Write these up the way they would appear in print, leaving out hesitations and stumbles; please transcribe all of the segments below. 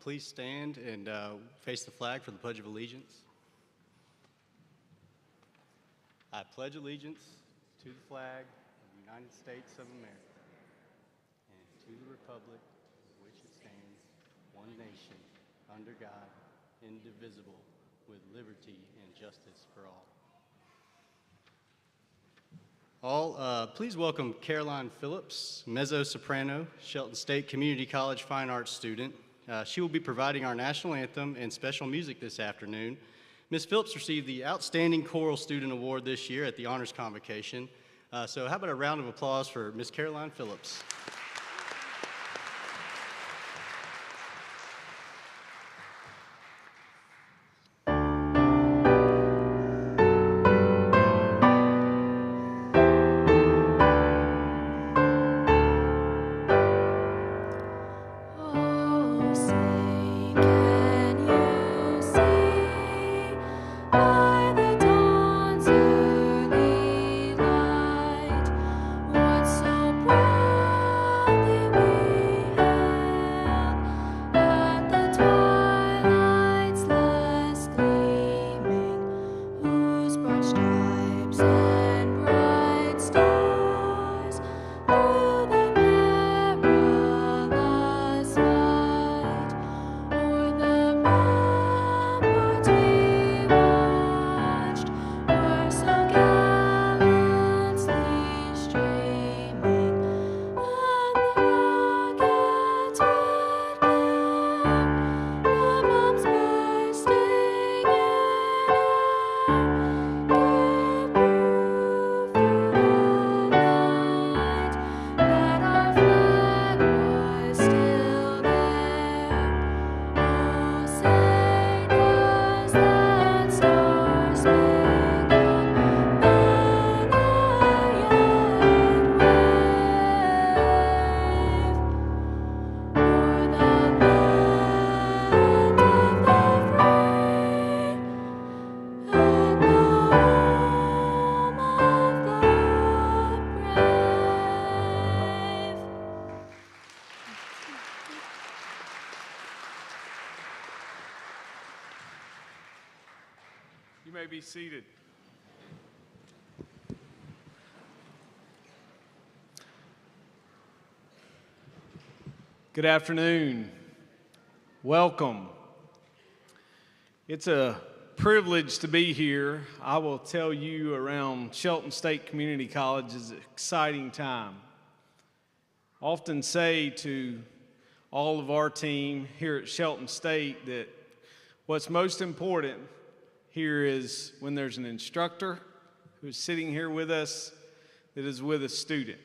please stand and face the flag for the Pledge of Allegiance. I pledge allegiance to the flag of the United States of America and to the republic for which it stands, one nation, under God, indivisible, with liberty and justice for all. Please welcome Caroline Phillips, mezzo-soprano, Shelton State Community College Fine Arts student. She will be providing our national anthem and special music this afternoon. Ms. Phillips received the Outstanding Choral Student Award this year at the Honors Convocation. So how about a round of applause for Ms. Caroline Phillips? You may be seated. Good afternoon. Welcome. It's a privilege to be here. I will tell you, around Shelton State Community College is an exciting time. I often say to all of our team here at Shelton State that what's most important here is when there's an instructor who's sitting here with us that is with a student.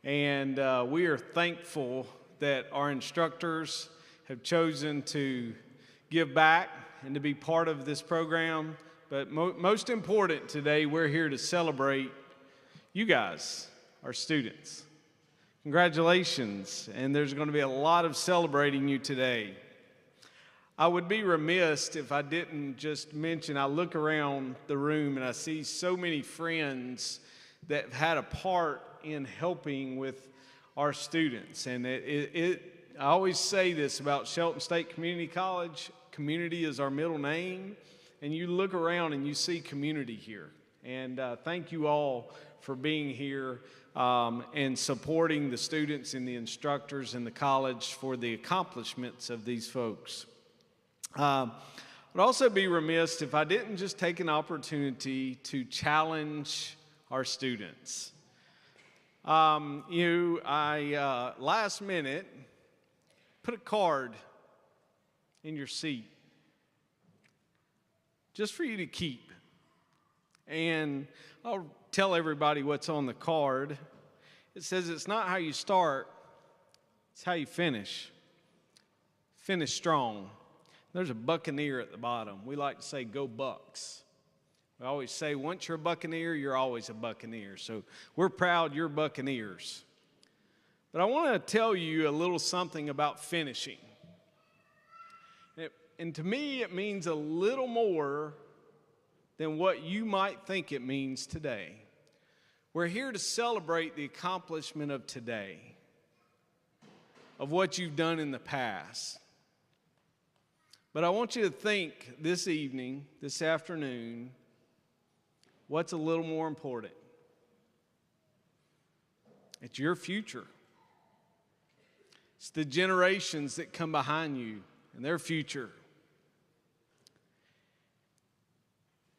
And we are thankful that our instructors have chosen to give back and to be part of this program. But most important today, we're here to celebrate you guys, our students. Congratulations, and there's going to be a lot of celebrating you today. I would be remiss if I didn't just mention, I look around the room and I see so many friends that have had a part in helping with our students. And I always say this about Shelton State Community College, community is our middle name, and you look around and you see community here. And thank you all for being here and supporting the students and the instructors in the college for the accomplishments of these folks. I'd also be remiss if I didn't just take an opportunity to challenge our students. Last minute, put a card in your seat just for you to keep. And I'll tell everybody what's on the card. It says it's not how you start, it's how you finish. Finish strong. There's a Buccaneer at the bottom. We like to say, go Bucks. We always say, once you're a Buccaneer, you're always a Buccaneer. So we're proud you're Buccaneers. But I want to tell you a little something about finishing. And to me, it means a little more than what you might think it means today. We're here to celebrate the accomplishment of today, of what you've done in the past. But I want you to think this evening, this afternoon, what's a little more important? It's your future. It's the generations that come behind you and their future.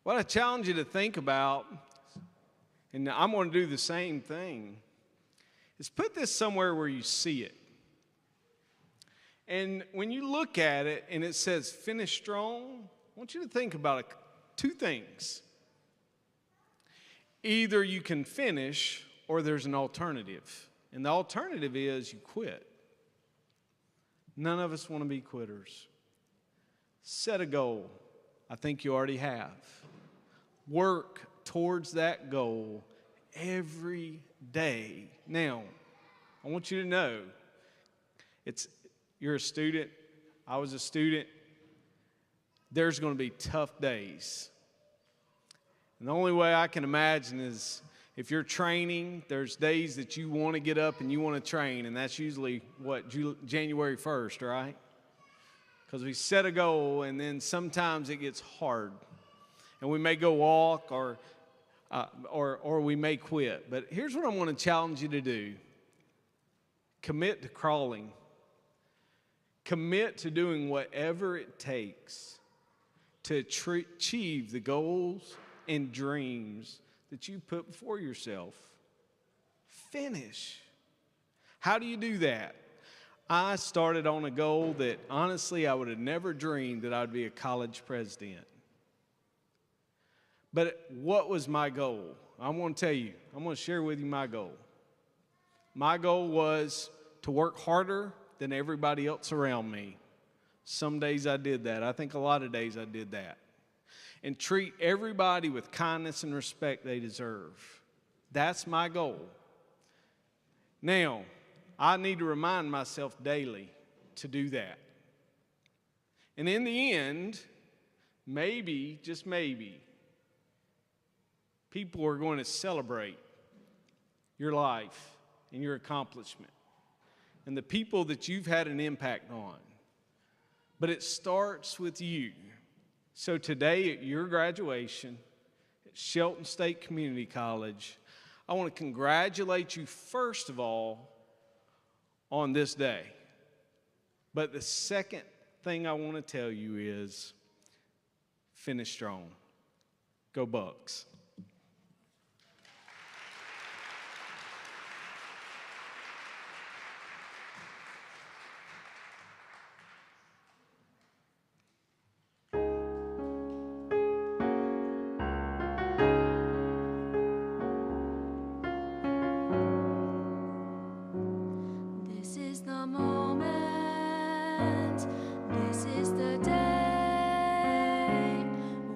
What I challenge you to think about, and I'm going to do the same thing, is put this somewhere where you see it. And when you look at it and it says finish strong, I want you to think about two things. Either you can finish or there's an alternative. And the alternative is you quit. None of us want to be quitters. Set a goal. I think you already have. Work towards that goal every day. Now, I want you to know, you're a student. I was a student. There's going to be tough days. And the only way I can imagine is if you're training, there's days that you want to get up and you want to train, and that's usually, January 1st, right? Because we set a goal, and then sometimes it gets hard. And we may go walk or we may quit. But here's what I want to challenge you to do. Commit to crawling. Commit to doing whatever it takes to achieve the goals and dreams that you put before yourself. Finish. How do you do that? I started on a goal that honestly I would have never dreamed that I'd be a college president. But what was my goal? I want to tell you, I'm going to share with you my goal. My goal was to work harder than everybody else around me. Some days I did that. I think a lot of days I did that. And treat everybody with kindness and respect they deserve. That's my goal. Now, I need to remind myself daily to do that. And in the end, maybe, just maybe, people are going to celebrate your life and your accomplishment and the people that you've had an impact on. But it starts with you. So today at your graduation at Shelton State Community College, I want to congratulate you first of all on this day. But the second thing I want to tell you is finish strong. Go Bucks. This is the day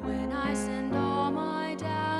when I send all my doubts.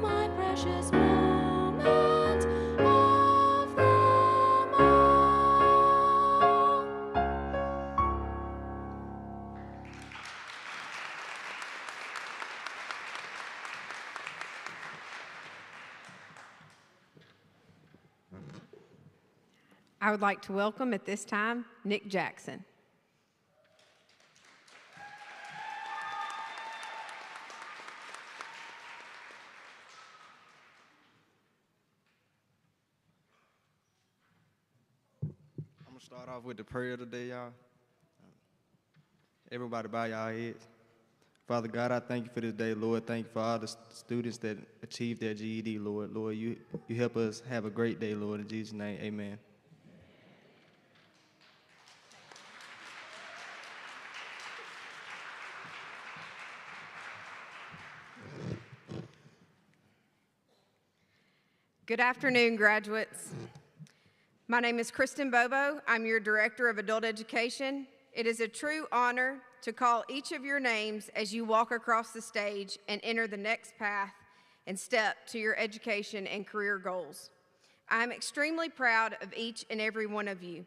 my precious moment of them all. I would like to welcome at this time Nick Jackson. I'm gonna start off with the prayer today, y'all. Everybody bow y'all heads. Father God, I thank you for this day, Lord. Thank you for all the students that achieved their GED, Lord. Lord, you help us have a great day, Lord. In Jesus' name, amen. Good afternoon, graduates. My name is Kristen Bobo. I'm your Director of Adult Education. It is a true honor to call each of your names as you walk across the stage and enter the next path and step to your education and career goals. I am extremely proud of each and every one of you.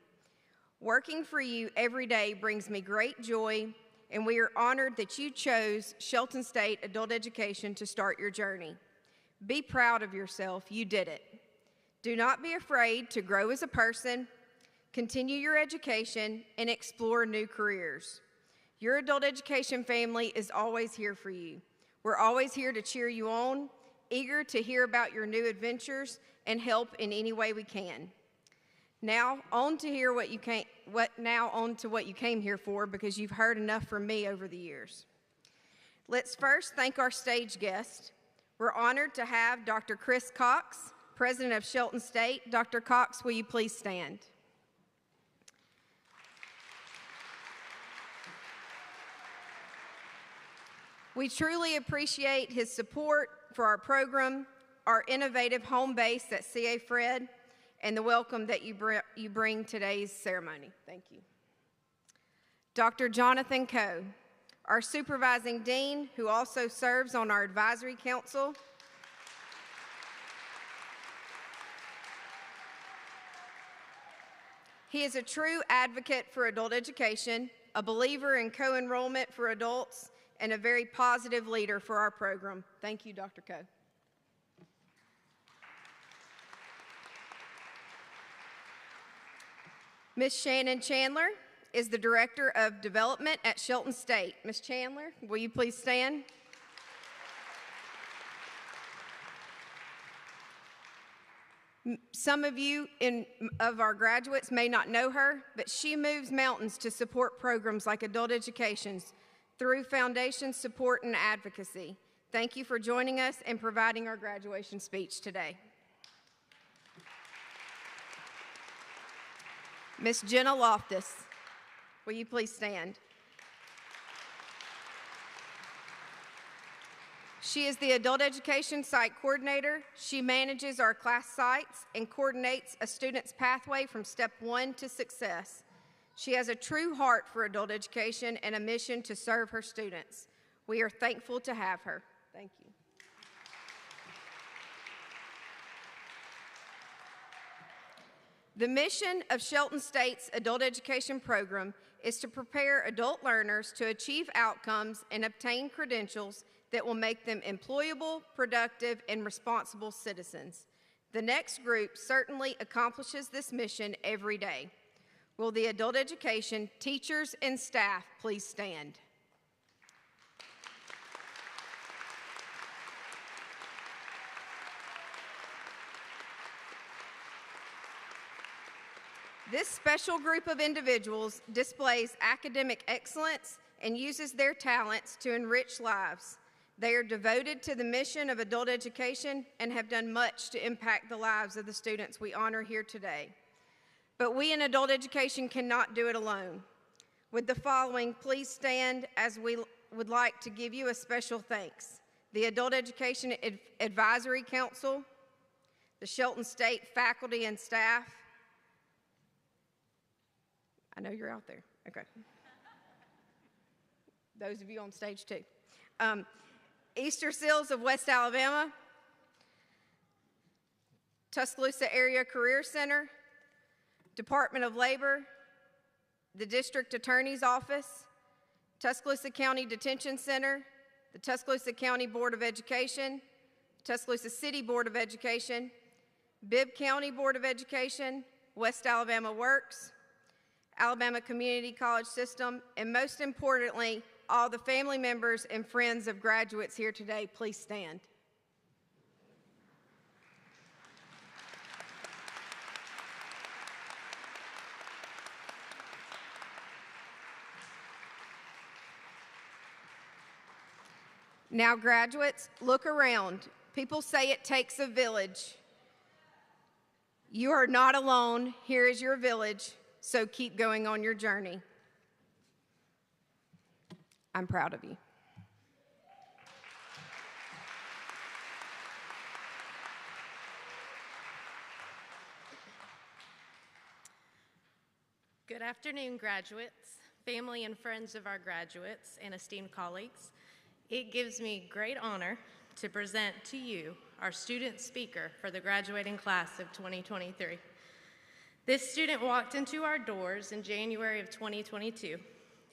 Working for you every day brings me great joy, and we are honored that you chose Shelton State Adult Education to start your journey. Be proud of yourself. You did it. Do not be afraid to grow as a person, continue your education, and explore new careers. Your adult education family is always here for you. We're always here to cheer you on, eager to hear about your new adventures and help in any way we can. Now on to what you came here for, because you've heard enough from me over the years. Let's first thank our stage guest. We're honored to have Dr. Chris Cox, President of Shelton State. Dr. Cox, will you please stand? We truly appreciate his support for our program, our innovative home base at CA Fred, and the welcome that you bring today's ceremony. Thank you. Dr. Jonathan Coe, our supervising dean, who also serves on our advisory council. He is a true advocate for adult education, a believer in co-enrollment for adults, and a very positive leader for our program. Thank you, Dr. Coe. Ms. Shannon Chandler is the Director of Development at Shelton State. Ms. Chandler, will you please stand? Some of you of our graduates may not know her, but she moves mountains to support programs like adult education through foundation support and advocacy. Thank you for joining us and providing our graduation speech today. Ms. Jenna Loftus, will you please stand? She is the Adult Education Site Coordinator. She manages our class sites and coordinates a student's pathway from step 1 to success. She has a true heart for adult education and a mission to serve her students. We are thankful to have her. Thank you. The mission of Shelton State's adult education program is to prepare adult learners to achieve outcomes and obtain credentials that will make them employable, productive, and responsible citizens. The next group certainly accomplishes this mission every day. Will the adult education teachers and staff please stand? This special group of individuals displays academic excellence and uses their talents to enrich lives. They are devoted to the mission of adult education and have done much to impact the lives of the students we honor here today. But we in adult education cannot do it alone. With the following, please stand as we would like to give you a special thanks. The Adult Education Advisory Council, the Shelton State faculty and staff. I know you're out there, okay. Those of you on stage too. Easter Seals of West Alabama, Tuscaloosa Area Career Center, Department of Labor, the District Attorney's Office, Tuscaloosa County Detention Center, the Tuscaloosa County Board of Education, Tuscaloosa City Board of Education, Bibb County Board of Education, West Alabama Works, Alabama Community College System, and most importantly, all the family members and friends of graduates here today. Please stand. Now, graduates, look around. People say it takes a village. You are not alone. Here is your village, so keep going on your journey. I'm proud of you. Good afternoon, graduates, family and friends of our graduates, and esteemed colleagues. It gives me great honor to present to you our student speaker for the graduating class of 2023. This student walked into our doors in January of 2022.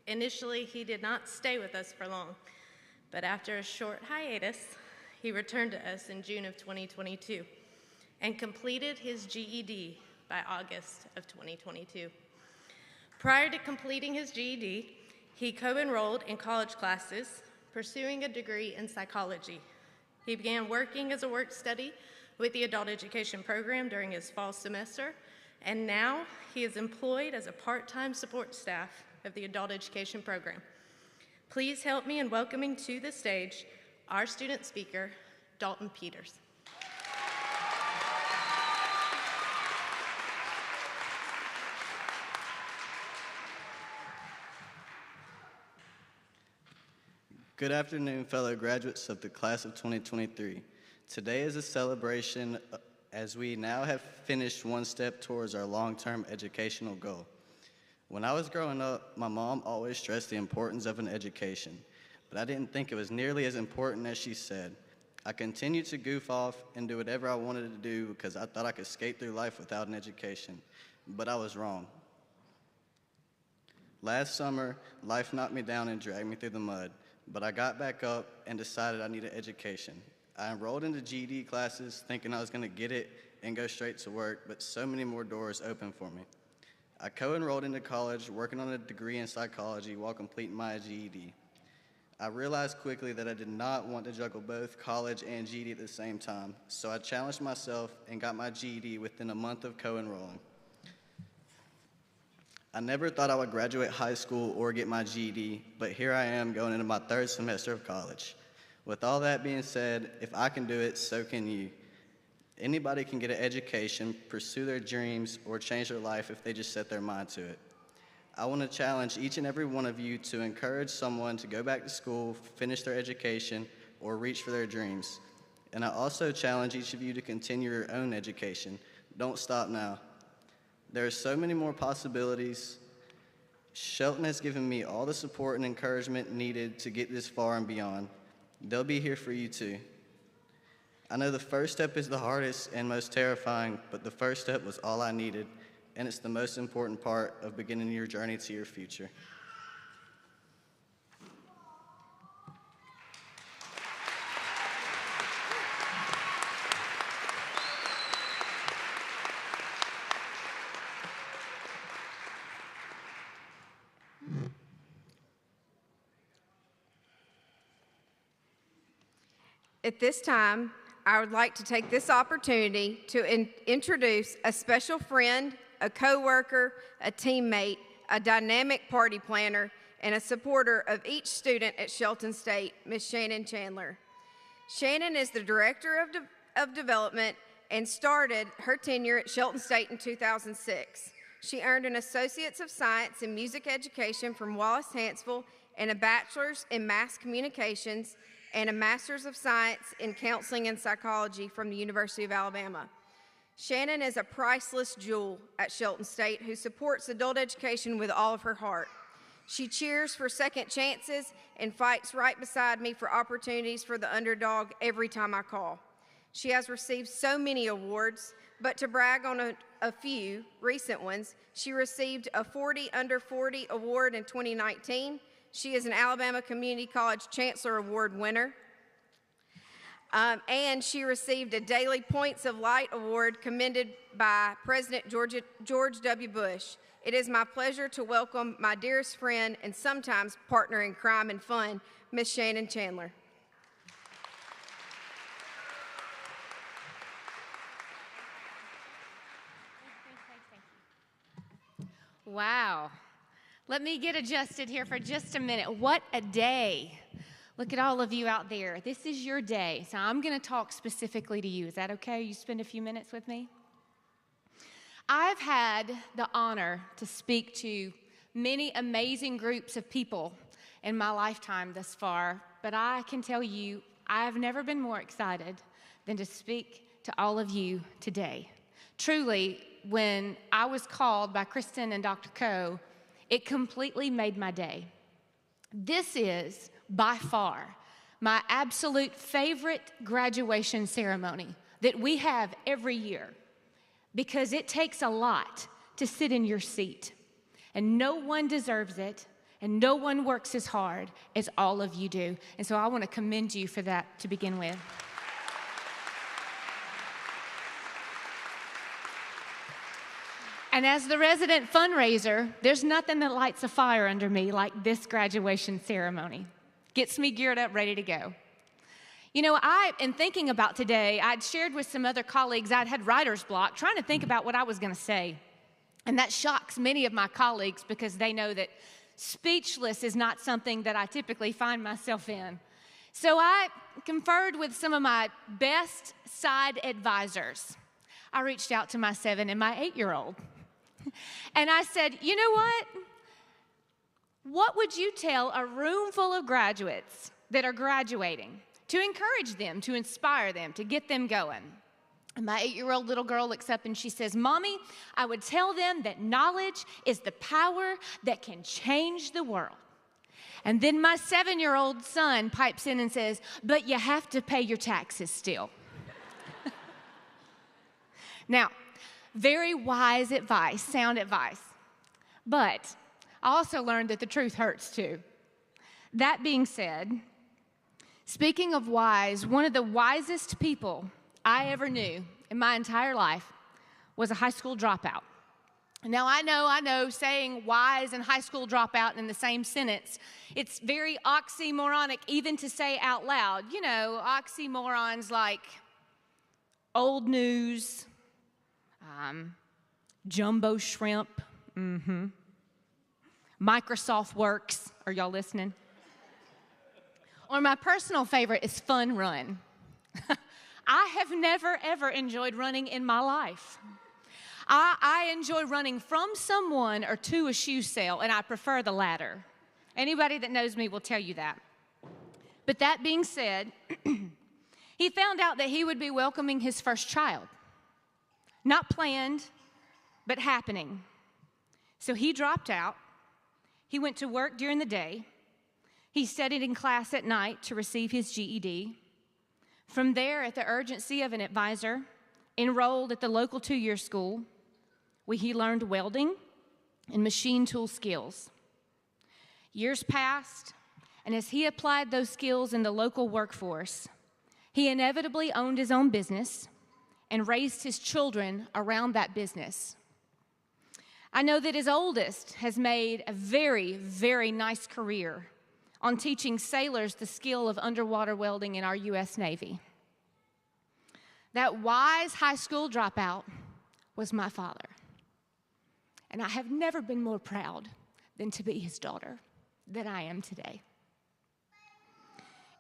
Initially, he did not stay with us for long, but after a short hiatus, he returned to us in June of 2022 and completed his GED by August of 2022. Prior to completing his GED, he co-enrolled in college classes, pursuing a degree in psychology. He began working as a work study with the adult education program during his fall semester, and now he is employed as a part-time support staff of the adult education program. Please help me in welcoming to the stage our student speaker, Dalton Peters. Good afternoon, fellow graduates of the class of 2023. Today is a celebration as we now have finished one step towards our long-term educational goal. When I was growing up, my mom always stressed the importance of an education, but I didn't think it was nearly as important as she said. I continued to goof off and do whatever I wanted to do because I thought I could skate through life without an education, but I was wrong. Last summer, life knocked me down and dragged me through the mud. But I got back up and decided I needed education. I enrolled into GED classes thinking I was going to get it and go straight to work, but so many more doors opened for me. I co-enrolled into college, working on a degree in psychology while completing my GED. I realized quickly that I did not want to juggle both college and GED at the same time, so I challenged myself and got my GED within a month of co-enrolling. I never thought I would graduate high school or get my GED, but here I am going into my third semester of college. With all that being said, if I can do it, so can you. Anybody can get an education, pursue their dreams, or change their life if they just set their mind to it. I want to challenge each and every one of you to encourage someone to go back to school, finish their education, or reach for their dreams. And I also challenge each of you to continue your own education. Don't stop now. There are so many more possibilities. Shelton has given me all the support and encouragement needed to get this far and beyond. They'll be here for you too. I know the first step is the hardest and most terrifying, but the first step was all I needed, and it's the most important part of beginning your journey to your future. At this time, I would like to take this opportunity to introduce a special friend, a coworker, a teammate, a dynamic party planner, and a supporter of each student at Shelton State, Ms. Shannon Chandler. Shannon is the Director of Development and started her tenure at Shelton State in 2006. She earned an Associate's of Science in Music Education from Wallace-Hansville and a Bachelor's in Mass Communications and a Master's of Science in Counseling and Psychology from the University of Alabama. Shannon is a priceless jewel at Shelton State who supports adult education with all of her heart. She cheers for second chances and fights right beside me for opportunities for the underdog every time I call. She has received so many awards, but to brag on a few recent ones, she received a 40 Under 40 award in 2019. She is an Alabama Community College Chancellor Award winner. And she received a Daily Points of Light Award commended by President George W. Bush. It is my pleasure to welcome my dearest friend and sometimes partner in crime and fun, Miss Shannon Chandler. Wow. Let me get adjusted here for just a minute. What a day. Look at all of you out there. This is your day, so I'm going to talk specifically to you. Is that okay? You spend a few minutes with me? I've had the honor to speak to many amazing groups of people in my lifetime thus far, but I can tell you I've never been more excited than to speak to all of you today. Truly, when I was called by Kristen and Dr. Coe, it completely made my day. This is, by far, my absolute favorite graduation ceremony that we have every year, because it takes a lot to sit in your seat, and no one deserves it, and no one works as hard as all of you do. And so I want to commend you for that to begin with. And as the resident fundraiser, there's nothing that lights a fire under me like this graduation ceremony. Gets me geared up, ready to go. You know, in thinking about today, I'd shared with some other colleagues I'd had writer's block trying to think about what I was going to say. And that shocks many of my colleagues because they know that speechless is not something that I typically find myself in. So I conferred with some of my best side advisors. I reached out to my 7 and my 8-year-old. And I said, you know what? What would you tell a room full of graduates that are graduating to encourage them, to inspire them, to get them going? And my 8-year-old little girl looks up and she says, Mommy, I would tell them that knowledge is the power that can change the world. And then my 7-year-old son pipes in and says, but you have to pay your taxes still. Now, very wise advice, sound advice. But I also learned that the truth hurts too. That being said, speaking of wise, one of the wisest people I ever knew in my entire life was a high school dropout. Now, I know, saying wise and high school dropout in the same sentence, it's very oxymoronic even to say out loud. You know, oxymorons like old news, jumbo shrimp, Microsoft Works. Are y'all listening? Or my personal favorite is fun run. I have never, ever enjoyed running in my life. I enjoy running from someone or to a shoe sale, and I prefer the latter. Anybody that knows me will tell you that. But that being said, he found out that he would be welcoming his first child. Not planned, but happening. So he dropped out. He went to work during the day. He studied in class at night to receive his GED. From there, at the urgency of an advisor, enrolled at the local 2-year school, where he learned welding and machine tool skills. Years passed, and as he applied those skills in the local workforce, he inevitably owned his own business and raised his children around that business. I know that his oldest has made a very, very nice career on teaching sailors the skill of underwater welding in our U.S. Navy. That wise high school dropout was my father. And I have never been more proud than to be his daughter than I am today.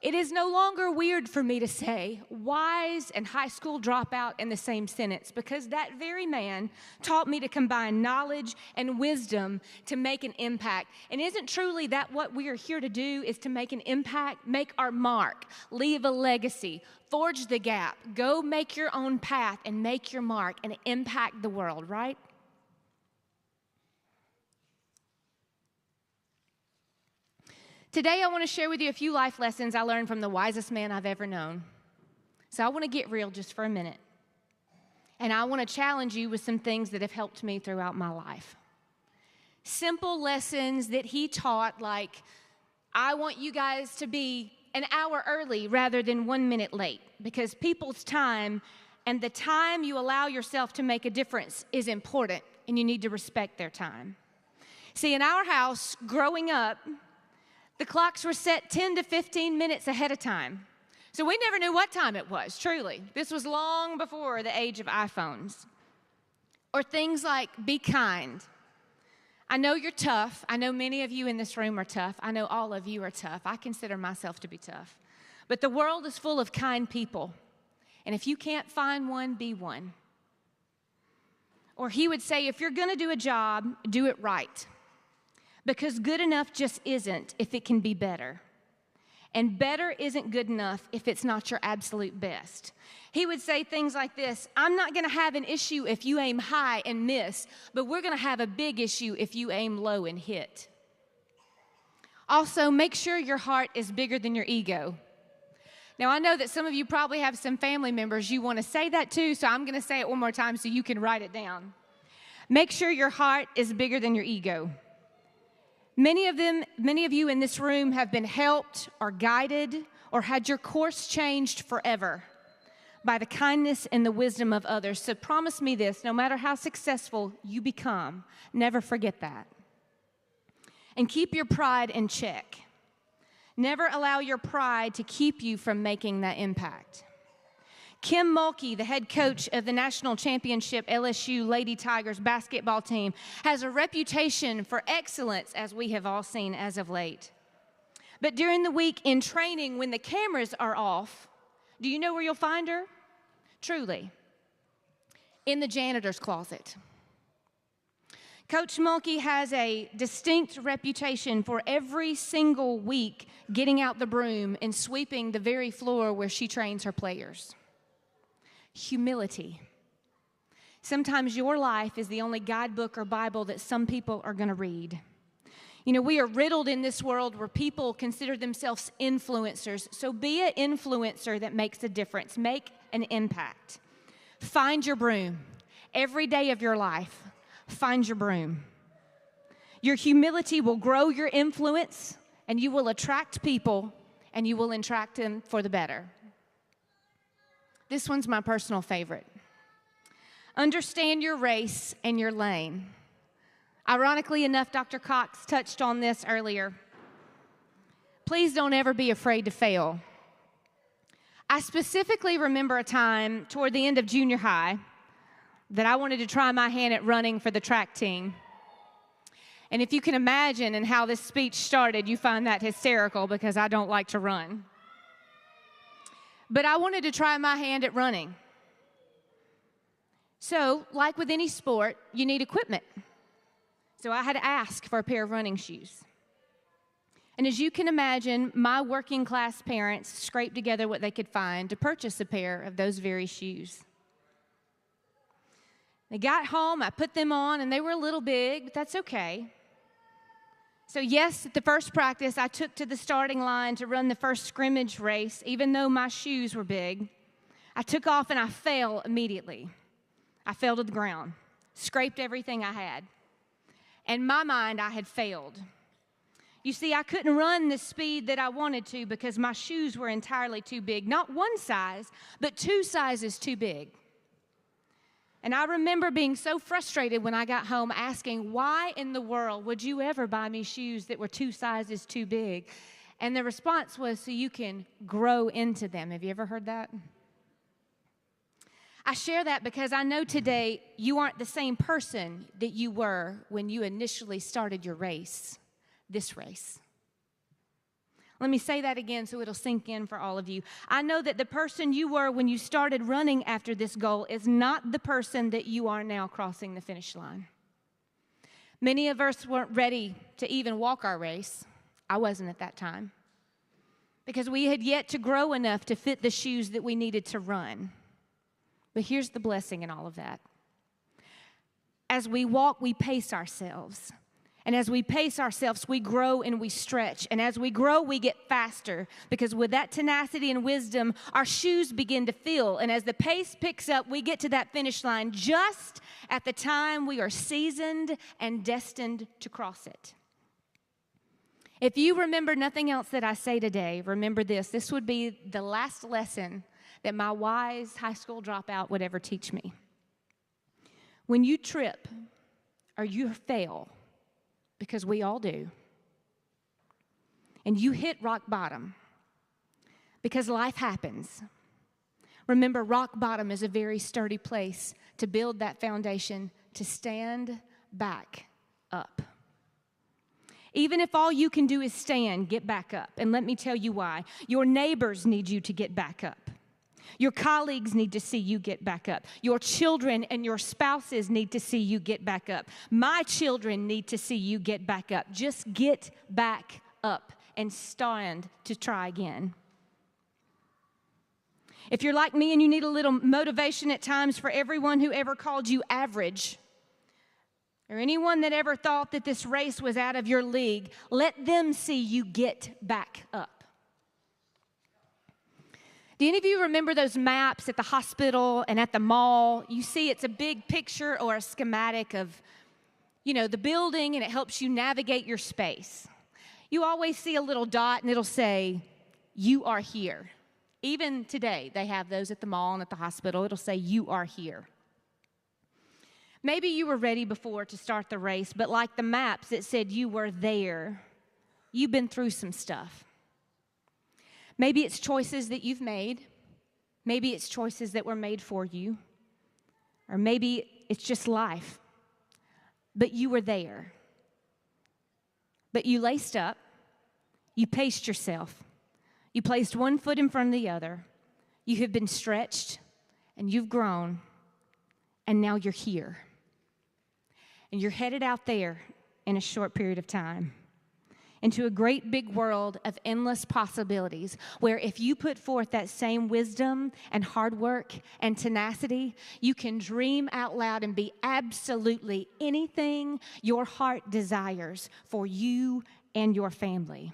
It is no longer weird for me to say wise and high school dropout in the same sentence, because that very man taught me to combine knowledge and wisdom to make an impact. And isn't truly that what we are here to do, is to make an impact, make our mark, leave a legacy, forge the gap, go make your own path and make your mark and impact the world, right? Today, I want to share with you a few life lessons I learned from the wisest man I've ever known. So I want to get real just for a minute. And I want to challenge you with some things that have helped me throughout my life. Simple lessons that he taught, like, I want you guys to be an hour early rather than 1 minute late, because people's time and the time you allow yourself to make a difference is important, and you need to respect their time. See, in our house, growing up, the clocks were set 10 to 15 minutes ahead of time. So we never knew what time it was, truly. This was long before the age of iPhones. Or things like, be kind. I know you're tough. I know many of you in this room are tough. I know all of you are tough. I consider myself to be tough. But the world is full of kind people. And if you can't find one, be one. Or he would say, if you're going to do a job, do it right. Because good enough just isn't if it can be better. And better isn't good enough if it's not your absolute best. He would say things like this: I'm not going to have an issue if you aim high and miss, but we're going to have a big issue if you aim low and hit. Also, make sure your heart is bigger than your ego. Now, I know that some of you probably have some family members you want to say that to, so I'm going to say it one more time so you can write it down. Make sure your heart is bigger than your ego. Many of you in this room have been helped or guided or had your course changed forever by the kindness and the wisdom of others. So promise me this: no matter how successful you become, never forget that. And keep your pride in check. Never allow your pride to keep you from making that impact. Kim Mulkey, the head coach of the national championship LSU Lady Tigers basketball team, has a reputation for excellence, as we have all seen as of late. But during the week in training, when the cameras are off, do you know where you'll find her? Truly, in the janitor's closet. Coach Mulkey has a distinct reputation for every single week getting out the broom and sweeping the very floor where she trains her players. Humility. Sometimes your life is the only guidebook or Bible that some people are going to read. You know, we are riddled in this world where people consider themselves influencers. So be an influencer that makes a difference. Make an impact. Find your broom. Every day of your life, find your broom. Your humility will grow your influence, and you will attract people, and you will attract them for the better. This one's my personal favorite. Understand your race and your lane. Ironically enough, Dr. Cox touched on this earlier. Please don't ever be afraid to fail. I specifically remember a time toward the end of junior high that I wanted to try my hand at running for the track team. And if you can imagine and how this speech started, you find that hysterical because I don't like to run. But I wanted to try my hand at running. So, like with any sport, you need equipment. So I had to ask for a pair of running shoes. And as you can imagine, my working class parents scraped together what they could find to purchase a pair of those very shoes. They got home, I put them on, and they were a little big, but that's okay. So yes, at the first practice, I took to the starting line to run the first scrimmage race, even though my shoes were big. I took off and I fell immediately. I fell to the ground, scraped everything I had. In my mind, I had failed. You see, I couldn't run the speed that I wanted to because my shoes were entirely too big. Not one size, but 2 sizes too big. And I remember being so frustrated when I got home, asking, why in the world would you ever buy me shoes that were 2 sizes too big? And the response was, so you can grow into them. Have you ever heard that? I share that because I know today you aren't the same person that you were when you initially started your race, this race. Let me say that again so it'll sink in for all of you. I know that the person you were when you started running after this goal is not the person that you are now crossing the finish line. Many of us weren't ready to even walk our race. I wasn't at that time, because we had yet to grow enough to fit the shoes that we needed to run. But here's the blessing in all of that. As we walk, we pace ourselves. And as we pace ourselves, we grow and we stretch. And as we grow, we get faster. Because with that tenacity and wisdom, our shoes begin to fill. And as the pace picks up, we get to that finish line just at the time we are seasoned and destined to cross it. If you remember nothing else that I say today, remember this. This would be the last lesson that my wise high school dropout would ever teach me. When you trip or you fail, because we all do, and you hit rock bottom, because life happens, remember, rock bottom is a very sturdy place to build that foundation to stand back up. Even if all you can do is stand, get back up. And let me tell you why. Your neighbors need you to get back up. Your colleagues need to see you get back up. Your children and your spouses need to see you get back up. My children need to see you get back up. Just get back up and stand to try again. If you're like me and you need a little motivation at times, for everyone who ever called you average, or anyone that ever thought that this race was out of your league, let them see you get back up. Do any of you remember those maps at the hospital and at the mall? You see it's a big picture or a schematic of, the building, and it helps you navigate your space. You always see a little dot and it'll say, "You are here." Even today, they have those at the mall and at the hospital. It'll say, "You are here." Maybe you were ready before to start the race, but like the maps, it said you were there. You've been through some stuff. Maybe it's choices that you've made. Maybe it's choices that were made for you. Or maybe it's just life. But you were there. But you laced up. You paced yourself. You placed one foot in front of the other. You have been stretched and you've grown. And now you're here. And you're headed out there in a short period of time into a great big world of endless possibilities, where if you put forth that same wisdom and hard work and tenacity, you can dream out loud and be absolutely anything your heart desires for you and your family.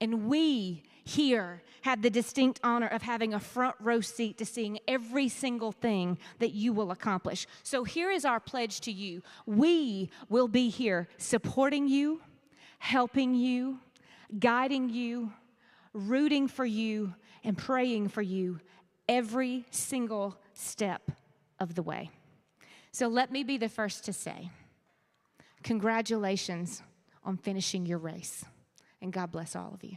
And we here have the distinct honor of having a front row seat to seeing every single thing that you will accomplish. So here is our pledge to you. We will be here supporting you, helping you, guiding you, rooting for you, and praying for you every single step of the way. So let me be the first to say, congratulations on finishing your race, and God bless all of you.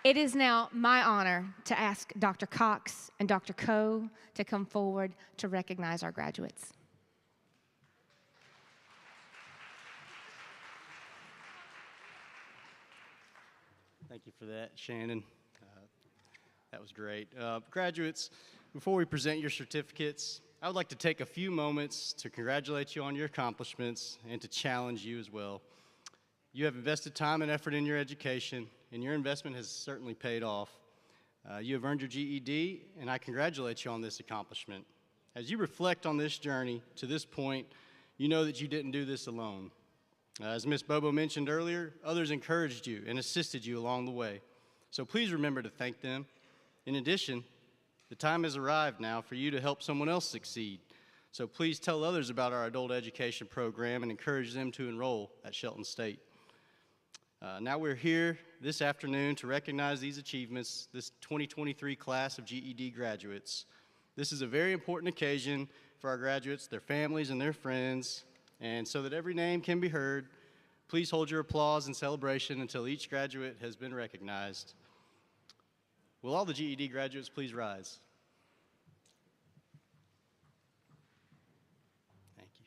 It is now my honor to ask Dr. Cox and Dr. Coe to come forward to recognize our graduates. Thank you for that, Shannon. That was great. Graduates, before we present your certificates, I would like to take a few moments to congratulate you on your accomplishments and to challenge you as well. You have invested time and effort in your education, and your investment has certainly paid off. You have earned your GED, and I congratulate you on this accomplishment. As you reflect on this journey to this point, you know that you didn't do this alone. As Ms. Bobo mentioned earlier, others encouraged you and assisted you along the way. So please remember to thank them. In addition, the time has arrived now for you to help someone else succeed. So please tell others about our adult education program and encourage them to enroll at Shelton State. Now we're here this afternoon to recognize these achievements, this 2023 class of GED graduates. This is a very important occasion for our graduates, their families, and their friends. And so that every name can be heard, please hold your applause and celebration until each graduate has been recognized. Will all the GED graduates please rise? Thank you.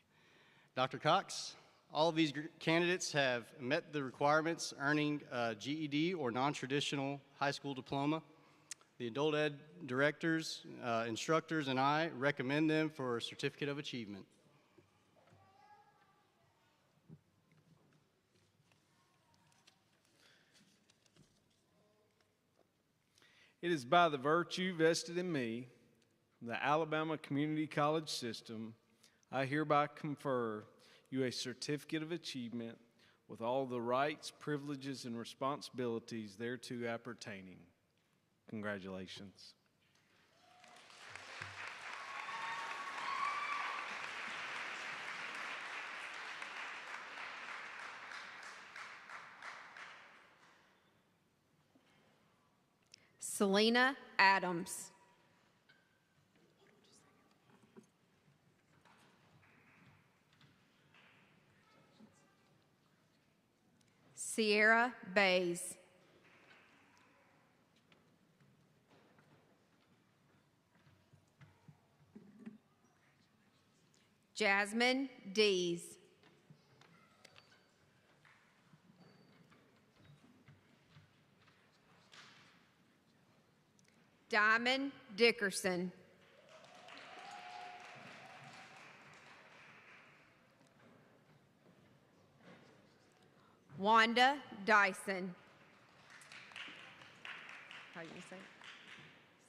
Dr. Cox, all of these candidates have met the requirements, earning a GED or non-traditional high school diploma. The adult ed directors, instructors, and I recommend them for a certificate of achievement. It is by the virtue vested in me the Alabama Community College System, I hereby confer you a certificate of achievement with all the rights, privileges, and responsibilities thereto appertaining. Congratulations. Selena Adams. Sierra Bays. Jasmine Dees. Diamond Dickerson. Wanda Dyson. How you gonna say it?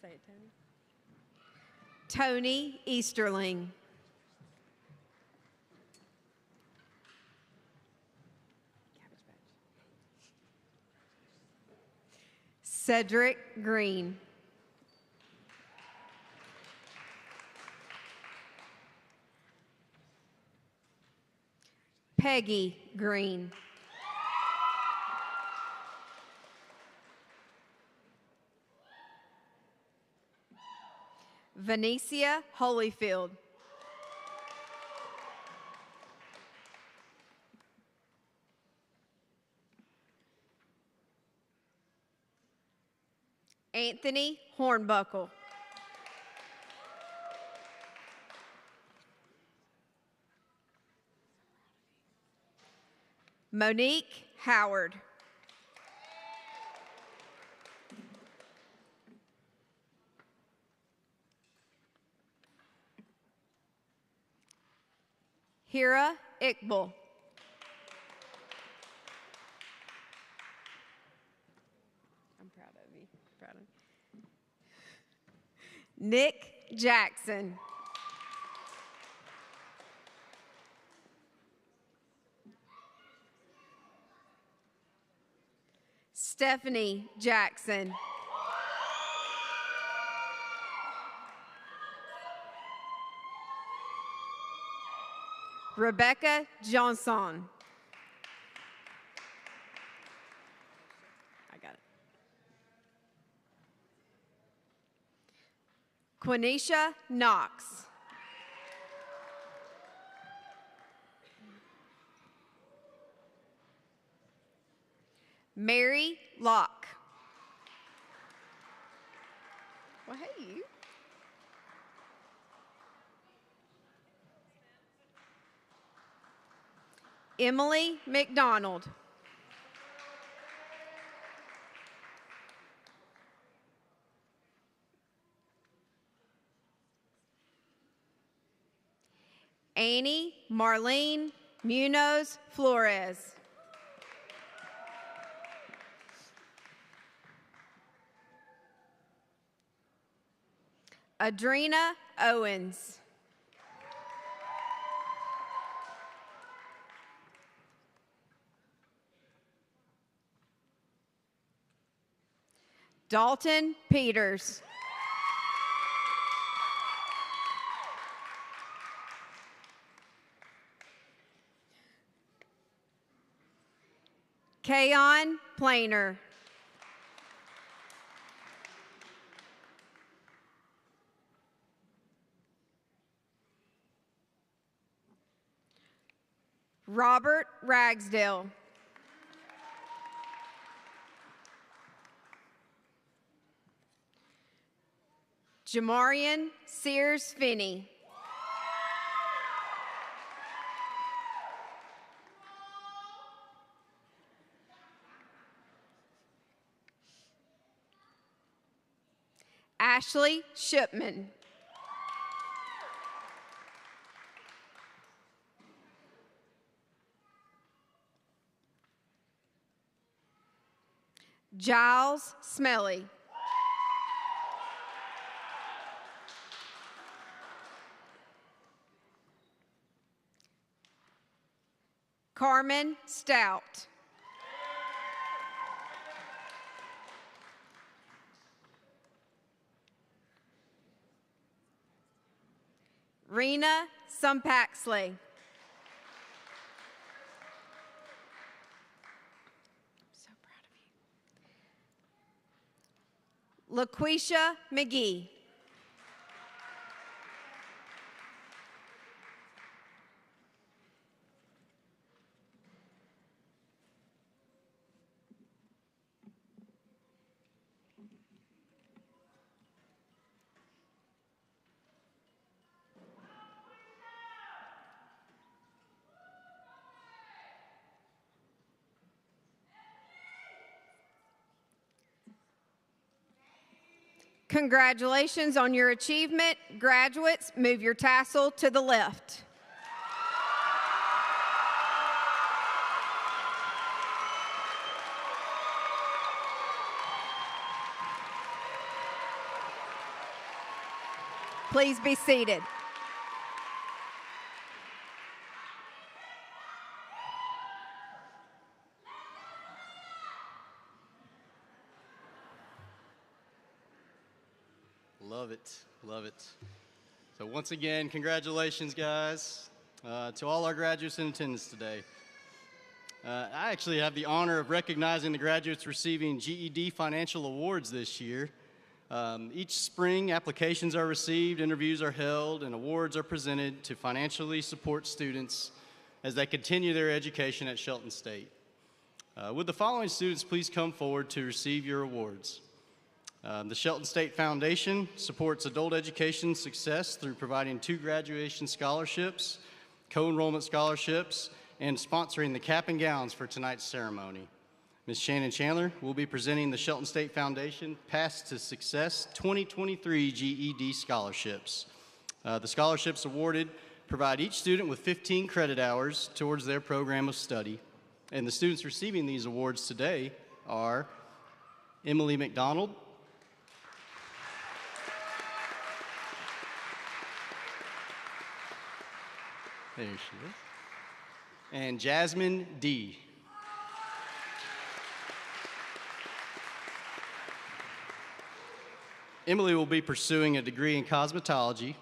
Say it, Tony. Tony Easterling. Cedric Green. Peggy Green. Venetia Holyfield. Anthony Hornbuckle. Monique Howard. Hira Iqbal. I'm proud of you. Proud of you. Nick Jackson. Stephanie Jackson. Rebecca Johnson. I got it. Quenisha Knox. Mary Locke. Well, hey, you. Emily McDonald. Annie Marlene Munoz Flores. Adrena Owens. Dalton Peters. Kayon Planer. Robert Ragsdale. Jamarian Sears Finney. Ashley Shipman. Giles Smelly. Carmen Stout. Rena Sumpaxley. So proud of you. LaQuisha McGee. Congratulations on your achievement. Graduates, move your tassel to the left. Please be seated. Love it, love it. So once again, congratulations, guys, to all our graduates in attendance today. I actually have the honor of recognizing the graduates receiving GED financial awards this year. Each spring, applications are received, interviews are held, and awards are presented to financially support students as they continue their education at Shelton State. Would the following students please come forward to receive your awards? The Shelton State Foundation supports adult education success through providing 2 graduation scholarships, co-enrollment scholarships, and sponsoring the cap and gowns for tonight's ceremony. Ms. Shannon Chandler will be presenting the Shelton State Foundation Path to Success 2023 GED scholarships. The scholarships awarded provide each student with 15 credit hours towards their program of study. And the students receiving these awards today are Emily McDonald, there she is, and Jasmine D. Emily will be pursuing a degree in cosmetology,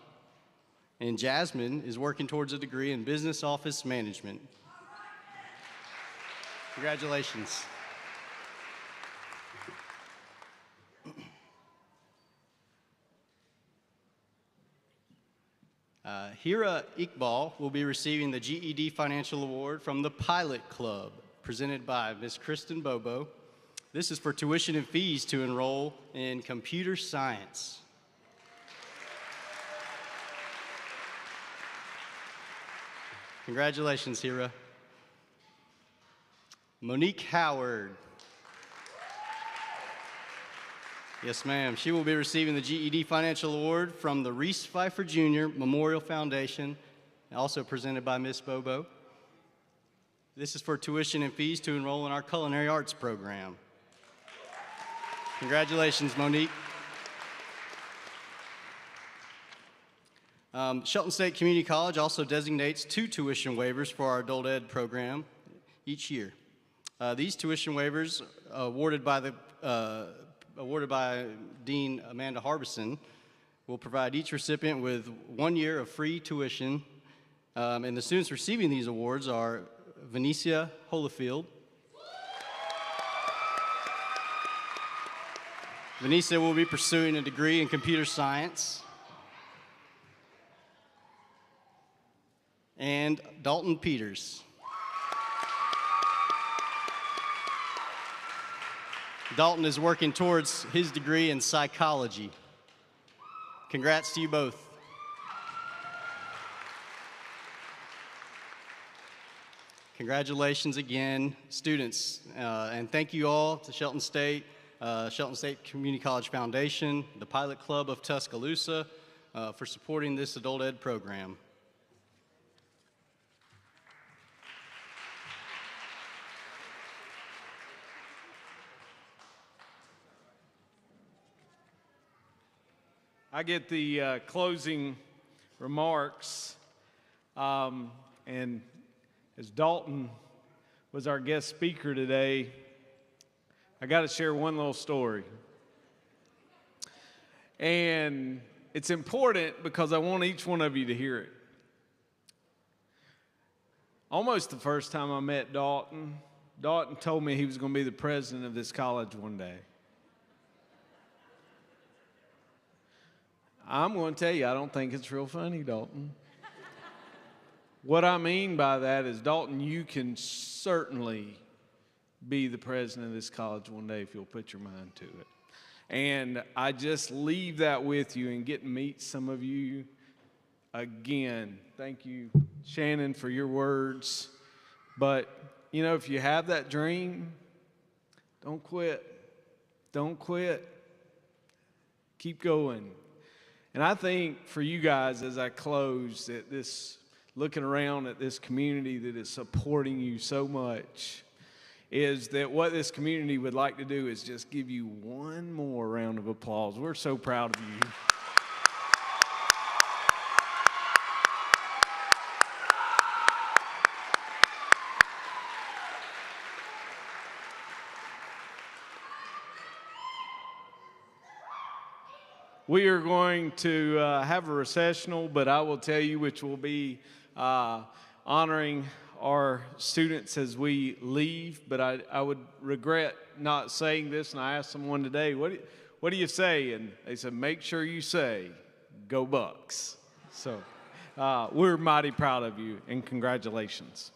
and Jasmine is working towards a degree in business office management. Congratulations. Hira Iqbal will be receiving the GED Financial Award from the Pilot Club, presented by Ms. Kristen Bobo. This is for tuition and fees to enroll in computer science. Congratulations, Hira. Monique Howard. Yes, ma'am. She will be receiving the GED Financial Award from the Reese Pfeiffer Jr. Memorial Foundation, also presented by Ms. Bobo. This is for tuition and fees to enroll in our culinary arts program. Congratulations, Monique. Shelton State Community College also designates 2 tuition waivers for our adult ed program each year. These tuition waivers awarded by Dean Amanda Harbison will provide each recipient with 1 year of free tuition. And the students receiving these awards are Venetia Holifield. Venetia will be pursuing a degree in computer science. And Dalton Peters. Dalton is working towards his degree in psychology. Congrats to you both. Congratulations again, students, and thank you all to Shelton State Community College Foundation, the Pilot Club of Tuscaloosa, for supporting this adult ed program. I get the closing remarks, and as Dalton was our guest speaker today, I got to share one little story. And it's important because I want each one of you to hear it. Almost the first time I met Dalton, Dalton told me he was going to be the president of this college one day. I'm going to tell you, I don't think it's real funny, Dalton. What I mean by that is, Dalton, you can certainly be the president of this college one day if you'll put your mind to it. And I just leave that with you and get to meet some of you again. Thank you, Shannon, for your words. But, you know, if you have that dream, don't quit. Don't quit. Keep going. And I think for you guys, as I close, that this, looking around at this community that is supporting you so much, is that what this community would like to do is just give you one more round of applause. We're so proud of you. We are going to have a recessional, but I will tell you, which will be honoring our students as we leave. But I would regret not saying this, and I asked someone today, what do you say? And they said, make sure you say, go Bucks. So we're mighty proud of you, and congratulations.